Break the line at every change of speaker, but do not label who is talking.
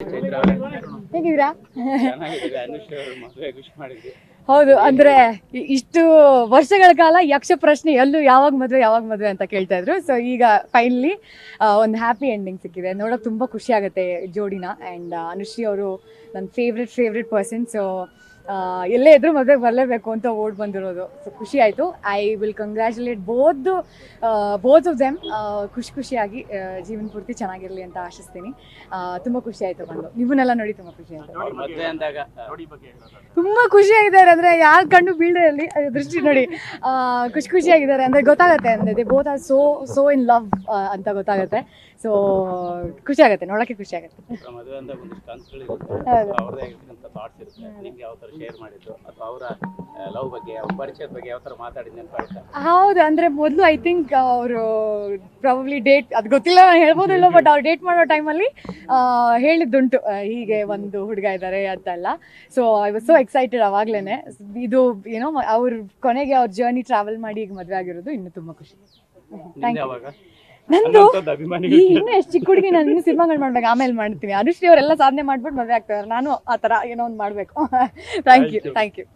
ಚೈತ್ರ ಅವರೇ
ಹೇಗಿದ್ದೀರಾ?
ಚೆನ್ನಾಗಿದೆ. ಅನುಶ್ರೀ ಅವರು ಮದುವೆ ಖುಷಿ ಮಾಡಿದ್ವಿ.
ಹೌದು, ಅಂದ್ರೆ ಇಷ್ಟು ವರ್ಷಗಳ ಕಾಲ ಯಕ್ಷ ಪ್ರಶ್ನೆ ಎಲ್ಲೂ ಯಾವಾಗ ಮದುವೆ ಅಂತ ಕೇಳ್ತಾ ಇದ್ರು. ಸೊ ಈಗ ಫೈನಲಿ ಒಂದು ಹ್ಯಾಪಿ ಎಂಡಿಂಗ್ ಸಿಕ್ಕಿದೆ. ನೋಡೋಕೆ ತುಂಬ ಖುಷಿ ಆಗುತ್ತೆ ಜೋಡಿನ. ಆ್ಯಂಡ್ ಅನುಶ್ರೀ ಅವರು ನನ್ನ ಫೇವ್ರೆಟ್ ಪರ್ಸನ್. ಸೊ ಎಲ್ಲೇ ಇದ್ರೂ ಮದುವೆಗೆ ಬರಲೇಬೇಕು ಅಂತ ಓಡ್ ಬಂದಿರೋದು. ಸೊ ಖುಷಿ ಆಯಿತು. I will congratulate both of them. ಖುಷಿಯಾಗಿ ಜೀವನ ಪೂರ್ತಿ ಚೆನ್ನಾಗಿರಲಿ ಅಂತ ಆಶಿಸ್ತೀನಿ. ತುಂಬ ಖುಷಿ ಆಯಿತು ಬಂದು. ನಿಮ್ಮನ್ನೆಲ್ಲ ನೋಡಿ ತುಂಬ ಖುಷಿ ಆಯಿತು.
ಮದುವೆ ಅಂದಾಗ
ತುಂಬ ಖುಷಿಯಾಗಿದ್ದಾರೆ. ಅಂದರೆ ಯಾರು ಕಣ್ಣು ಬೀಳದೆ ಅಲ್ಲಿ ದೃಷ್ಟಿ ನೋಡಿ ಖುಷಿಯಾಗಿದ್ದಾರೆ. ಅಂದರೆ ಗೊತ್ತಾಗುತ್ತೆ, ಅಂದರೆ they both are so in love ಅಂತ ಗೊತ್ತಾಗುತ್ತೆ. ಸೊ ಖುಷಿ ಆಗುತ್ತೆ, ನೋಡೋಕ್ಕೆ ಖುಷಿ ಆಗುತ್ತೆ.
ಮದುವೆ ಅಂತ ಒಂದಿಷ್ಟು ಕನಸುಗಳಿರುತ್ತೆ, ಅವ್ರದೇ ಆಗಿರ್ತಕ್ಕಂಥ ಥಾಟ್ಸ್ ಇರುತ್ತೆ. ನಿಮ್ಗೆ ಯಾವ ಥರ ಶೇರ್ ಮಾಡಿದ್ರು ಅಥವಾ ಅವರ ಲವ್ ಬಗ್ಗೆ, ಅವ್ರ ಪರಿಚಯದ ಬಗ್ಗೆ ಯಾವ ಥರ ಮಾತಾಡಿದ್ದು ನೆನಪಾಯ್ತಾ?
ಹೌದು, ಅಂದರೆ ಮೊದಲು ಐ ಥಿಂಕ್ ಅವರು ಪ್ರಾಬಬ್ಲಿ ಡೇಟ್, ಅದು ಗೊತ್ತಿಲ್ಲ ನಾನು ಹೇಳ್ಬೋದಿಲ್ಲ, ಬಟ್ ಅವ್ರು ಡೇಟ್ ಮಾಡೋ ಟೈಮಲ್ಲಿ ಹೇಳಿದ್ದುಂಟು ಹೀಗೆ ಒಂದು ಹುಡುಗ ಇದ್ದಾರೆ ಅಂತೆಲ್ಲ. So I was so excited ಅವಾಗಲೇ. ಇದು ಏನೋ ಅವ್ರ ಕೊನೆಗೆ ಅವ್ರ ಜರ್ನಿ ಟ್ರಾವೆಲ್ ಮಾಡಿ ಈಗ ಮದುವೆ ಆಗಿರೋದು ಇನ್ನೂ ತುಂಬ ಖುಷಿ. Thank you. ನಂದು ಇನ್ನೂ ಎಷ್ಟು ಚಿಕ್ಕ ಹುಡುಗಿ, ನಾನು ಇನ್ನೂ ಸಿನಿಮಾಗಳು ಮಾಡ್ಬೇಕು, ಆಮೇಲೆ ಮಾಡ್ತೀನಿ. ಅನುಶ್ರೀ ಅವರೆಲ್ಲ ಸಾಧನೆ ಮಾಡ್ಬಿಟ್ಟು ಮದುವೆ ಆಗ್ತಾರೆ, ನಾನು ಆ ಥರ ಏನೋ ಒಂದು ಮಾಡಬೇಕು. Thank you.